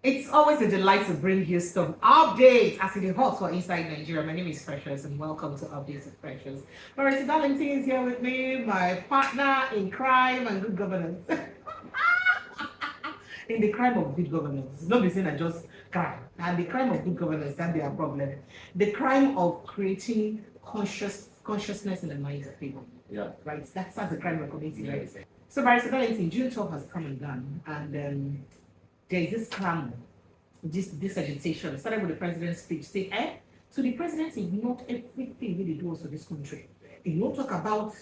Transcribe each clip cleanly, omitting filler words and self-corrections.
It's always a delight to bring you some updates as it is hot for inside Nigeria. My name is Precious and welcome to Updates with Precious. Marissa Darlington is here with me, my partner in crime and good governance. In the crime of good governance. Not be saying I just crime. And the crime of good governance, that be a problem. The crime of creating consciousness in the minds of people. Yeah. Right? That's the crime we're committing, right? So Marissa Darlington, June 12 has come and gone. And there is this clamor, this agitation. It started with the president's speech. Say, so the president ignored everything he do for this country. He not talk about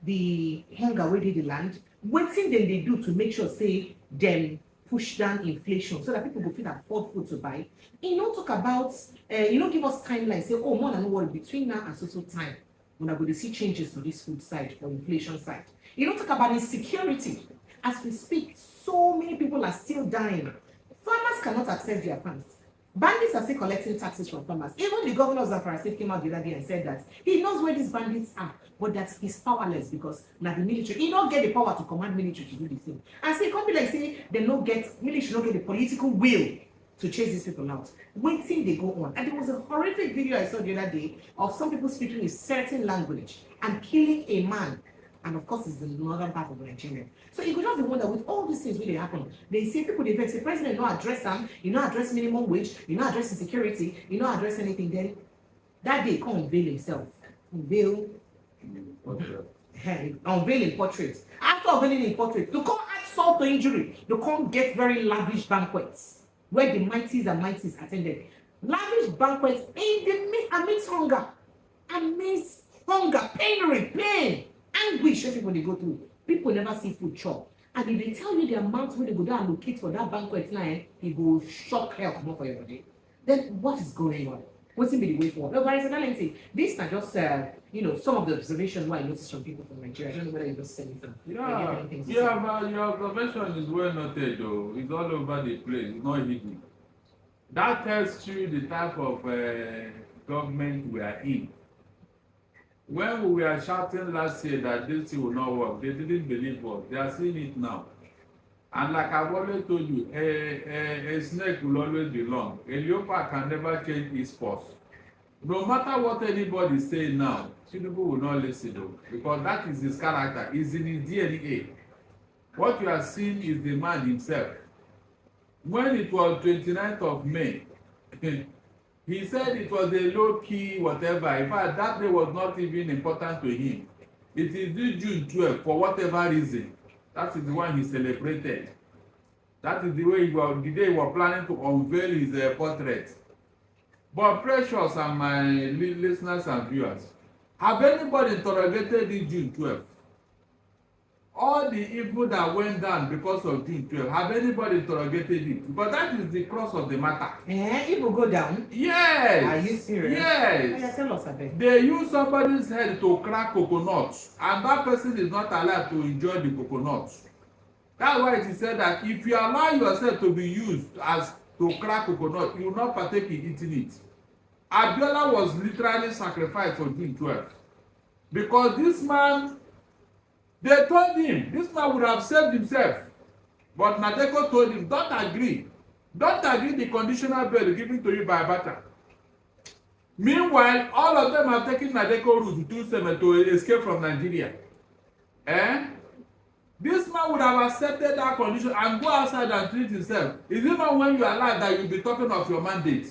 the hunger where they land. What thing then they do to make sure, say, them push down inflation so that people will feel afford food to buy. He not talk about, give us timeline. Say, oh, more than worry, between now and so time, when I go to see changes to this food side or inflation side. You don't talk about insecurity. As we speak, so many people are still dying. Farmers cannot access their farms. Bandits are still collecting taxes from farmers. Even the governor of Zamfara State came out the other day and said that he knows where these bandits are, but that he's powerless because now the military, he don't get the power to command military to do the thing. And so it can't be like say they don't get military, don't get the political will to chase these people out. Waiting they go on. And there was a horrific video I saw the other day of some people speaking a certain language and killing a man. And of course, it's the northern part of Nigeria. So you could just wonder with all these things really happen. They say people they vex the president not address them, you not address minimum wage, you not address insecurity, you not address anything. Then that day come unveil himself. Unveil in portraits. After unveiling in portraits, they come add salt to injury. They come get very lavish banquets where the mighties and mighties attended. Lavish banquets in the amidst hunger. Amidst hunger, pain. Anguish everybody go through. People never see food chop. And if they tell you the amount where they go down and locate for that banquet line, it will shock hell come up for your body. Then what is going on? What's in the way forward? No, but this is just some of the observations why I noticed from people from Nigeria. I don't know whether you just said anything. But your observation is well noted though. It's all over the place, it's not hidden. That tells you the type of government we are in. When we were shouting last year that this thing will not work, they didn't believe us. They are seeing it now. And like I've always told you, a snake will always be long. A leopard can never change its purse. No matter what anybody say now, Tinubu will not listen though, because that is his character, it's in his DNA. What you are seeing is the man himself. When it was 29th of May, he said it was a low-key whatever. In fact, that day was not even important to him. It is due June 12 for whatever reason. That is the one he celebrated. That is the way the day he was planning to unveil his portrait. But Precious and my listeners and viewers, have anybody interrogated in June 12? All the evil that went down because of June 12, have anybody interrogated it? Because that is the cross of the matter. It will go down? Yes. Are you serious? Yes. Tell us a bit. They use somebody's head to crack coconuts, and that person is not allowed to enjoy the coconuts. That's why it is said that if you allow yourself to be used as to crack coconut, you will not partake in eating it. Abiola was literally sacrificed for June 12. Because this man, they told him this man would have saved himself, but NADECO told him, don't agree the conditional bail given to you by Abacha. Meanwhile, all of them are taking NADECO route to escape from Nigeria. This man would have accepted that condition and go outside and treat himself. Is it not when you are alive that you'll be talking of your mandate?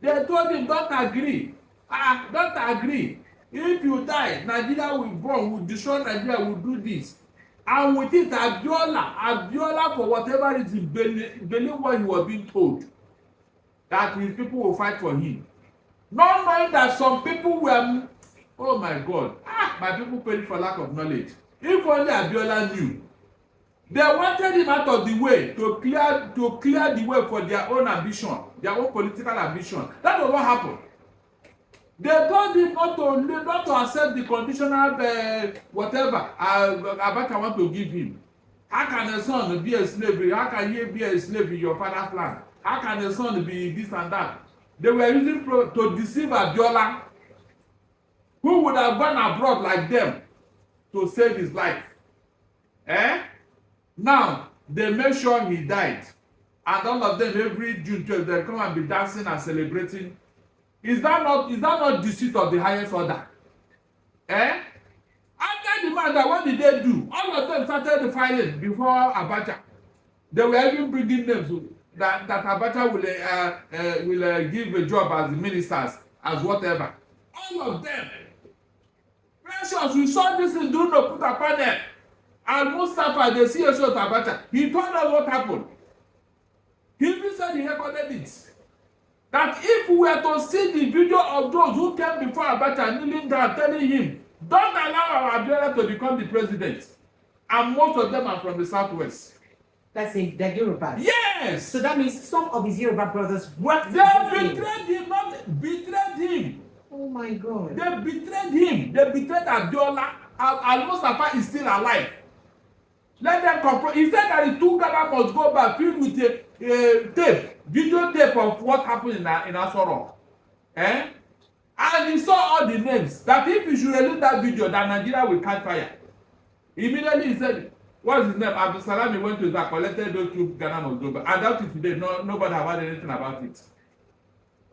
They told him, don't agree. Don't agree. If you die, Nigeria will burn, will destroy Nigeria, will do this. And with it, Abiola for whatever reason, believe what he was being told. That his people will fight for him. Not knowing that some people were, oh my God, my people paid for lack of knowledge. If only Abiola knew. They wanted him out of the way to clear the way for their own ambition, their own political ambition. That was what happened. They told him not to accept the conditional whatever Abacha want to give him. How can a son be a slave? How can you be a slave in your father's land? How can a son be this and that? They were using to deceive Abiola, who would have gone abroad like them to save his life. Now, they made sure he died. and all of them every June 12th they come and be dancing and celebrating. Is that not deceit of the highest order? Eh? After the man, that what did they do? All of them started filing before Abacha. They were even bringing names that Abacha will give a job as ministers, as whatever. All of them. Precious, we saw this in during the Puta panel. And Mustafa, the CSO of Abacha, he told us what happened. He even said he recorded it. That if we were to see the video of those who came before Abacha kneeling down telling him, don't allow our Abiola to become the president. And most of them are from the southwest. That's it, the Yorubas. Yes! So that means some of his Yoruba brothers worked They betrayed him, not betrayed him. Oh my God. They betrayed him. They betrayed Abiola. And Mustafa is still alive. Let them confront. He said that the two Ghana must go back filled with a tape, video tape of what happened in Asoro. Eh? And he saw all the names. That if he should release that video, that Nigeria will catch fire. Immediately he said, what's his name? Abdul Salam, he went to that, collected those two Ghana must go back. I doubt it today. Nobody have heard anything about it.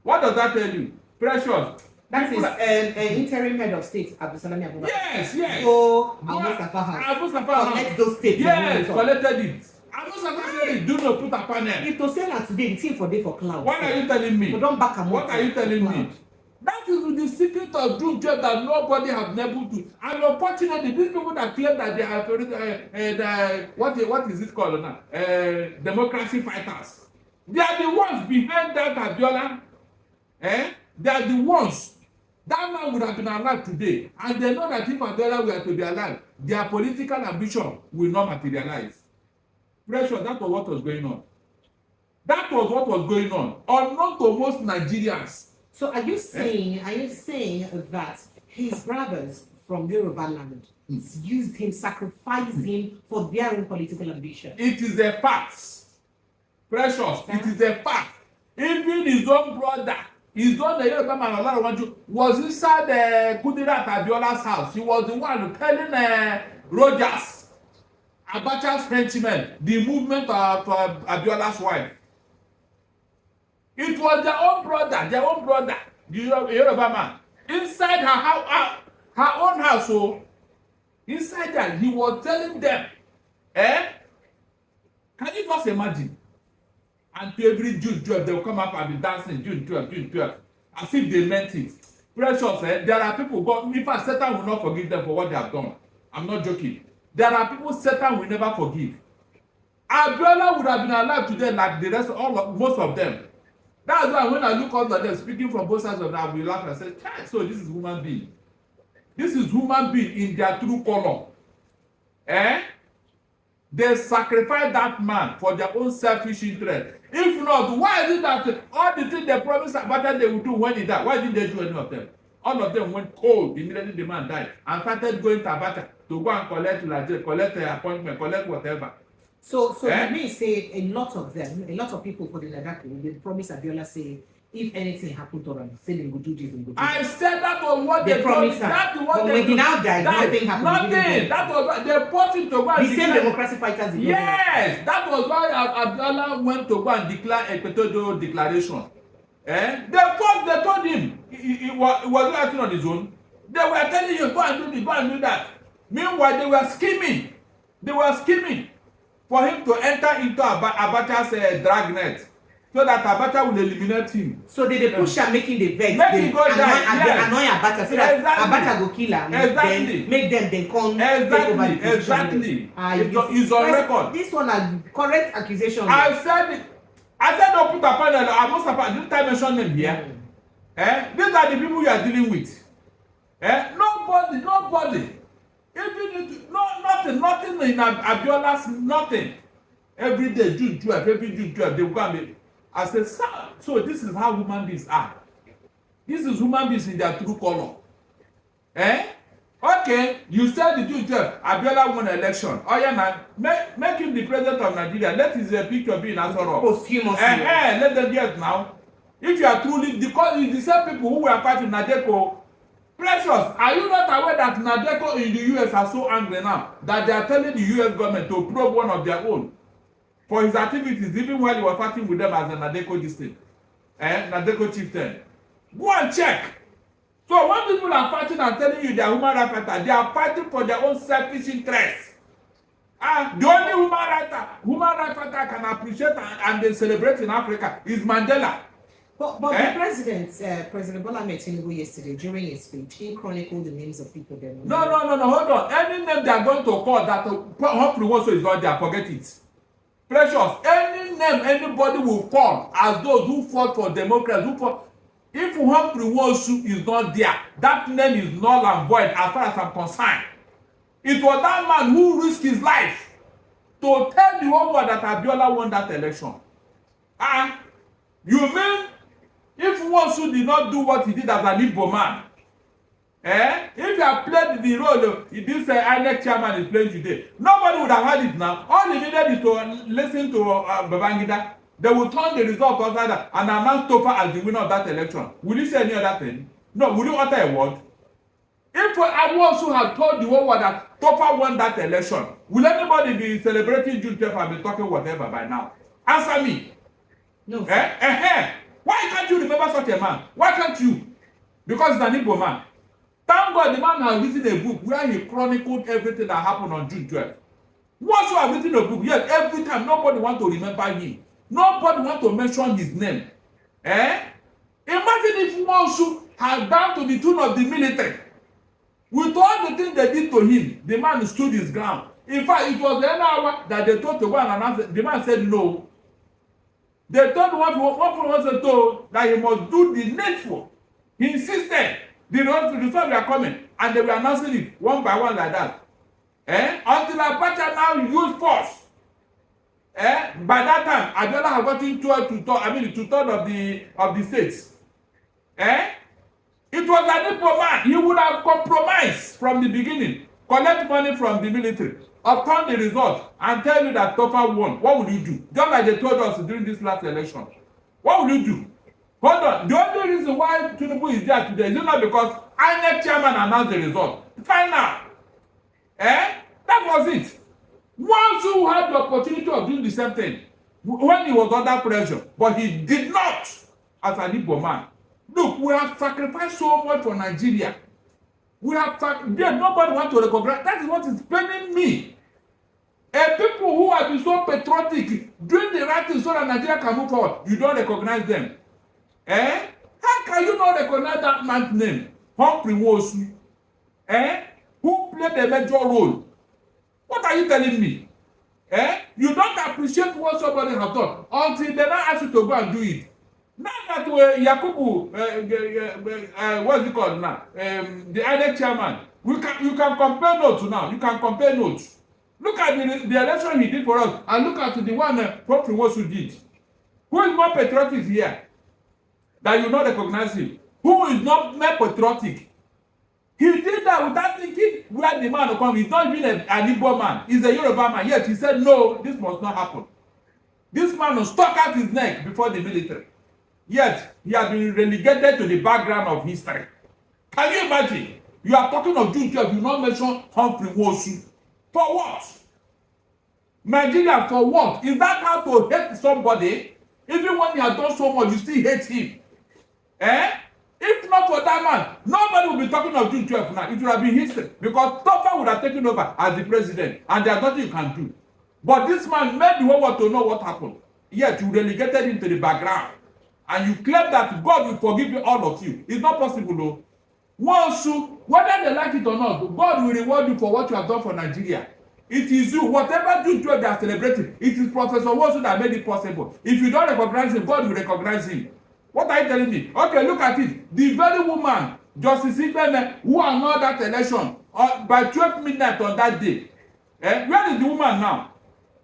What does that tell you? Precious. That is an interim head of state, Abdul Salam Abubakar. Yes. So Mustafa has collect those tapes. Yes, collected it. Mustafa said, do not put a panel. If to say that today, the thing for day for cloud. What are you telling me? Don't back what are you telling me? That is the secret of June 12 that nobody has been able to. And unfortunately, these people that claim that they are what is it called now? Democracy fighters. They are the ones behind that Abiola. They are the ones. That man would have been alive today, and they know that if Abiola were to be alive, their political ambition will not materialize. Pressure, that was what was going on. That was what was going on. Unknown to most Nigerians. So are you saying that his brothers from Yoruba land used him, sacrificed him for their own political ambition? It is a fact. Precious, it is a fact. Even his own brother, his own Yoruba man, Olarawaju, was inside Kudirat Abiola's house. He was the one telling Rogers, Abacha's henchmen, the movement of Abiola's wife. It was their own brother, the Yoruba man, inside her own house. So inside that, he was telling them, can you just imagine? And to every June 12, they will come up and be dancing June 12, as if they meant it. Precious, there are people, God, in fact, Satan will not forgive them for what they have done. I'm not joking. There are people Satan will never forgive. Abiola would have been alive today like the rest, most of them. That's why when I look at them speaking from both sides of that, I will laugh and say, so this is human being. This is human being in their true color. They sacrifice that man for their own selfish interest. If not, why is it that all the things they promised Abacha they would do when he died, why didn't they do any of them? All of them went cold immediately the man died and started going to Abacha to go and collect appointment, collect whatever. So you may say a lot of people for the NADECO, they promise Abiola say, if anything happened to them, say they will do this, they will do that. I said that was what they promised. That's what when he now died, nothing happened. Nothing. That was what they forced him to go and declare. The same democracy fighters. Yes, that was why Abiola went to go and declare a Betrayal declaration. They told him he was acting on his own. They were telling him go and do this, go and do that. Meanwhile, they were scheming. For him to enter into Abacha's dragnet, so that Abacha will eliminate him. So they push him, making the vex. Make him go die. Annoy Abacha, so that Abacha go kill him. Exactly. Then make them then come take over the position. Exactly. It's on record. This one are correct accusation. I said don't put a panel. I must have didn't I mention them here? These are the people you are dealing with. Nobody. Even nothing in Abiola's nothing. Every day, June 12, they will come in. I said, so this is how human beings are. This is human beings in their true color. Okay, you said the June 12, Abiola won election. Oh yeah, now make him the president of Nigeria. Let his picture be in Asoro. Posthumously. Let them get now. If you are truly, because it's the same people who were fighting NADECO. Precious, are you not aware that NADECO in the US are so angry now that they are telling the US government to probe one of their own? for his activities, even while he was fighting with them as a NADECO district, NADECO chieftain. Go and check. So when people are fighting and telling you they are human rights fighters, they are fighting for their own selfish interests. The only human rights fighter can appreciate and they celebrate in Africa is Mandela. But the President Bola Ahmed Tinubu yesterday during his speech, he chronicled the names of people there. No, hold on. Any name they are going to call that Humphrey Nwosu is not there, forget it. Precious, any name anybody will call as those who fought for democracy, if Humphrey Nwosu is not there, that name is null and void as far as I'm concerned. It was that man who risked his life to tell the whole world that Abiola won that election. You mean if Nwosu did not do what he did as an Igbo man, if he had played the role this INEC chairman is playing today, nobody would have had it now. All he needed is to listen to Babangida. They will turn the result outside and announce Tofa as the winner of that election. Will you say any other thing? No, will you utter a word? If Nwosu had told the whole world that Tofa won that election, will anybody be celebrating June 12th and be talking whatever by now? Answer me. No. Why can't you remember such a man? Why can't you? Because he's an Igbo man. Thank God the man has written a book where he chronicled everything that happened on June 12th. Nwosu has written a book, yet every time nobody wants to remember him. Nobody wants to mention his name. Imagine if Nwosu had gone to the tune of the military. With all the things they did to him, the man stood his ground. In fact, it was the hour that they told to go and announce it. The man said no. They told one was told that he must do the needful. He insisted. The results were coming, and they were announcing it one by one like that. Until Abacha now used force. By that time, Abiola had gotten two-thirds of the states. It was an Igbo man. He would have compromised from the beginning, collect money from the military, obtain the result, and tell you that Tofa won. What would you do? Just like they told us during this last election. What would you do? Hold on. The only reason why Tinubu is there today is not because INEC chairman announced the result. Fine now. That was it. Once you had the opportunity of doing the same thing when he was under pressure, but he did not as an Igbo man. Look, we have sacrificed so much for Nigeria. Nobody wants to recognize. That is what is paining me. People who have been so patriotic, doing the right thing so that Nigeria can move forward, you don't recognize them. How can you not recognize that man's name? Humphrey Nwosu. Who played a major role? What are you telling me? You don't appreciate what somebody has done until they now ask you to go and do it. Now that Yakubu, what's it called now? The INEC chairman, you can compare notes now. You can compare notes. Look at the election he did for us, and look at the one Prof Nwosu did. Who is more patriotic here? That you not recognize him. Who is not more patriotic? He did that without thinking where the man will come. He's not even an Igbo man. He's a Yoruba man. Yet he said, no, this must not happen. This man will stuck out his neck before the military. Yet he has been relegated to the background of history. Can you imagine? You are talking of June 12, you not mention Humphrey Nwosu. For what? Nigeria, for what? Is that how to hate somebody? Even when he has done so much, you still hate him. If not for that man, nobody will be talking of June 12 now. It would have been history. Because Tofa would have taken over as the president. And there's nothing you can do. But this man made the whole world to know what happened. Yet you relegated him to the background. And you claim that God will forgive you, all of you. It's not possible though. Nwosu, whether they like it or not, God will reward you for what you have done for Nigeria. It is you. Whatever June 12 they are celebrating, it is Professor Nwosu that made it possible. If you don't recognize him, God will recognize him. What are you telling me? Okay, look at it. The very woman, Justice Interim, who annulled that election by 12 midnight on that day. Where is the woman now?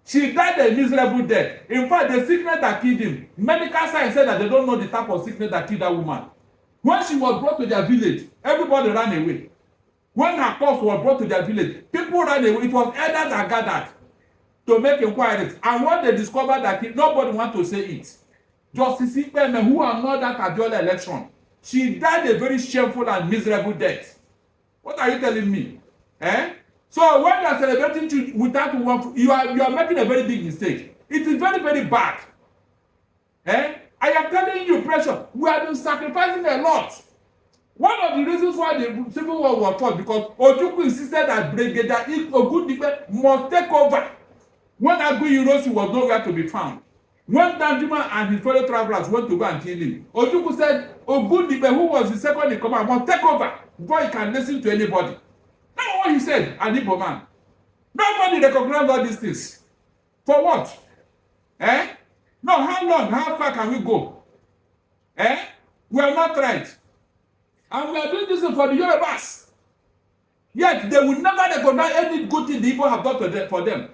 She died a miserable death. In fact, the sickness that killed him, medical science said that they don't know the type of sickness that killed that woman. When she was brought to their village, everybody ran away. When her corpse was brought to their village, people ran away. It was elders that gathered to make inquiries. And when they discovered that nobody wanted to say it, Justice Interim, who annulled that Abiola election, she died a very shameful and miserable death. What are you telling me? So when you are celebrating with that one, you are making a very big mistake. It is very, very bad. I am telling you, pressure, we have been sacrificing a lot. One of the reasons why the Civil War was fought because Ojukwu insisted that Brigadier Ogundipe must take over when Aguiyi-Ironsi was nowhere to be found. When Danjuma and his fellow travelers went to go and kill him, Ojukwu said Ogundipe, who was the second in command, must take over before he can listen to anybody. That's what he said, an Igbo man. Nobody recognized all these things. For what? No, how long, how far can we go? We are not right. And we are doing this for the Yorubas. Yet they will never recognize any good thing the Igbo have done for them.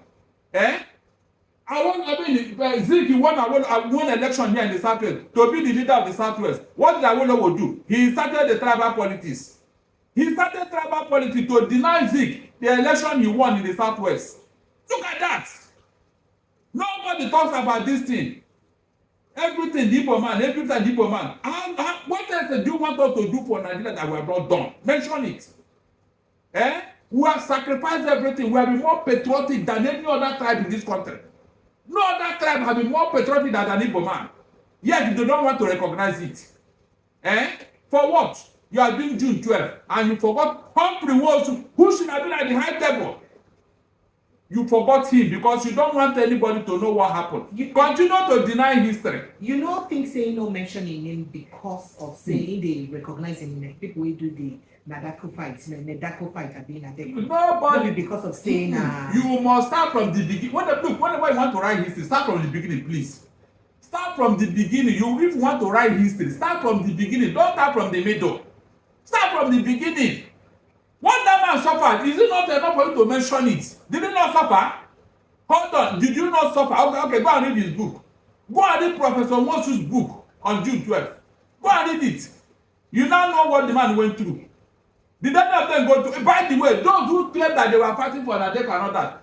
Zeke won election here in the Southwest to be the leader of the Southwest. What did Awolowo do? He started the tribal politics. He started tribal politics to deny Zeke the election he won in the Southwest. Look at that. Nobody talks about this thing. Everything the Igbo man, everything the Igbo man. What else do you want us to do for Nigeria that we have not done? Mention it. We have sacrificed everything. We have been more patriotic than any other tribe in this country. No other tribe has been more patriotic than an Igbo man. Yet they don't want to recognize it. For what? You are doing June 12th and you forgot Humphrey Nwosu, who should have been at the high table. You forgot him because you don't want anybody to know what happened. You continue to deny history. You know, things saying no mentioning him because of saying they recognize him. People who do the NADECO fights, NADECO fight are being NADECO. Nobody. Because of saying. You must start from the beginning. Whenever you want to write history, start from the beginning, please. Start from the beginning. If you want to write history, start from the beginning. Don't start from the middle. Start from the beginning. What that man suffered, is it not enough for you to mention it? Did he not suffer? Hold on, did you not suffer? Okay, go and read his book. Go and read Professor Nwosu's book on June 12th. Go and read it. You now know what the man went through. Did any of them go through? By the way, those who claim that they were fighting for NADECO and all that,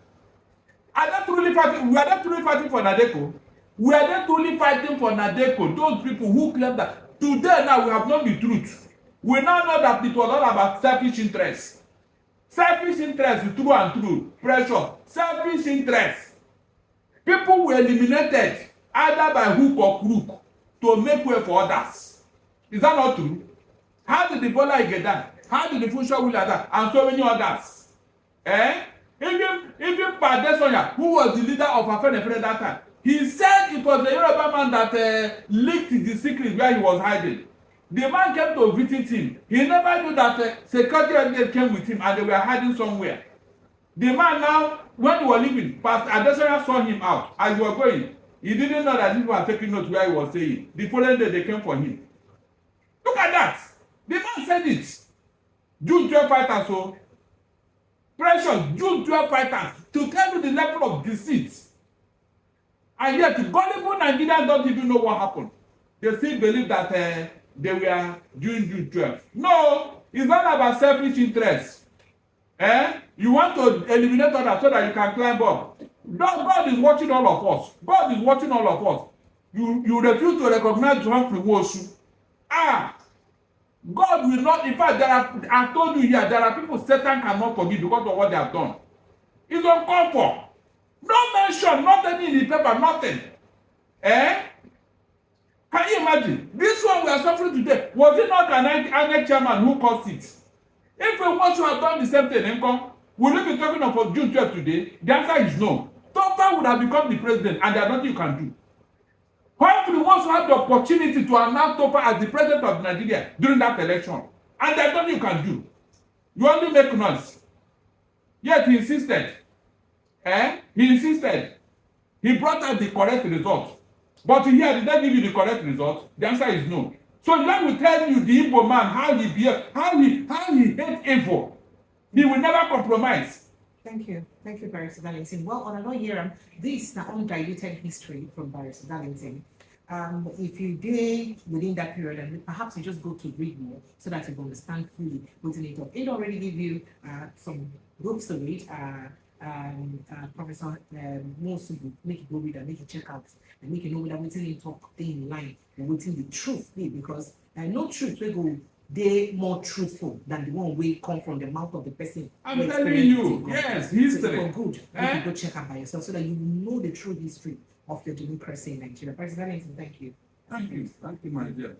are they truly fighting? Were they truly fighting for NADECO? Were they truly fighting for NADECO? Those people who claim that. Today now we have known the truth. We now know that it was all about selfish interests. Selfish interests, true and true. Pressure. Selfish interests. People were eliminated either by hook or crook to make way for others. Is that not true? How did the Bola get that? How did the Funsho Wheeler that? And so many others. Even Badesonya, who was the leader of Afenefere that time, he said it was the Yoruba man that leaked the secret where he was hiding. The man came to visit him. He never knew that security agents came with him and they were hiding somewhere. The man now, when he was leaving, Pastor Adesoya saw him out as he was going. He didn't know that people were taking notes where he was saying. The following day, they came for him. Look at that. The man said it. June 12 fighters, so precious June 12 fighters to tell you the level of deceit. And yet, gullible Nigerians don't even know what happened. They still believe that they were doing June 12. No, it's not about selfish interest. You want to eliminate others so that you can climb up. God is watching all of us. God is watching all of us. You refuse to recognize Humphrey Nwosu. God will not. In fact, I told you here, there are people Satan cannot forgive because of what they have done. It's uncalled for. No mention, nothing in the paper, nothing. Can you imagine? This one we are suffering today, was it not an INEC chairman who caused it? If we want to have done the same thing, will we be talking about June 12 today? The answer is no. Topa would have become the president and there's nothing you can do. Humphrey wants to have the opportunity to announce Topa as the president of Nigeria during that election. And there's nothing you can do. You only make noise. Yet he insisted. He insisted. He brought out the correct result. But here, did they give you the correct result? The answer is no. So let me tell you the Igbo man, how he behaves, how he hates evil. He will never compromise. Thank you. Thank you, Barrister Darlington. Well, on another year, this is an undiluted history from Barrister Darlington. If you did within that period, and perhaps you just go to read more so that you can understand fully what's in it. It already give you some books to read. Professor Nwosu make you go read and make you check out and make you know whether waiting in talk stay in line or waiting the truth be, because no truth will go they more truthful than the one will come from the mouth of the person. I'm telling you, yes, history. So for good, you can go check out by yourself so that you know the true history of the democracy in Nigeria. President, thank you. Thank you, my dear.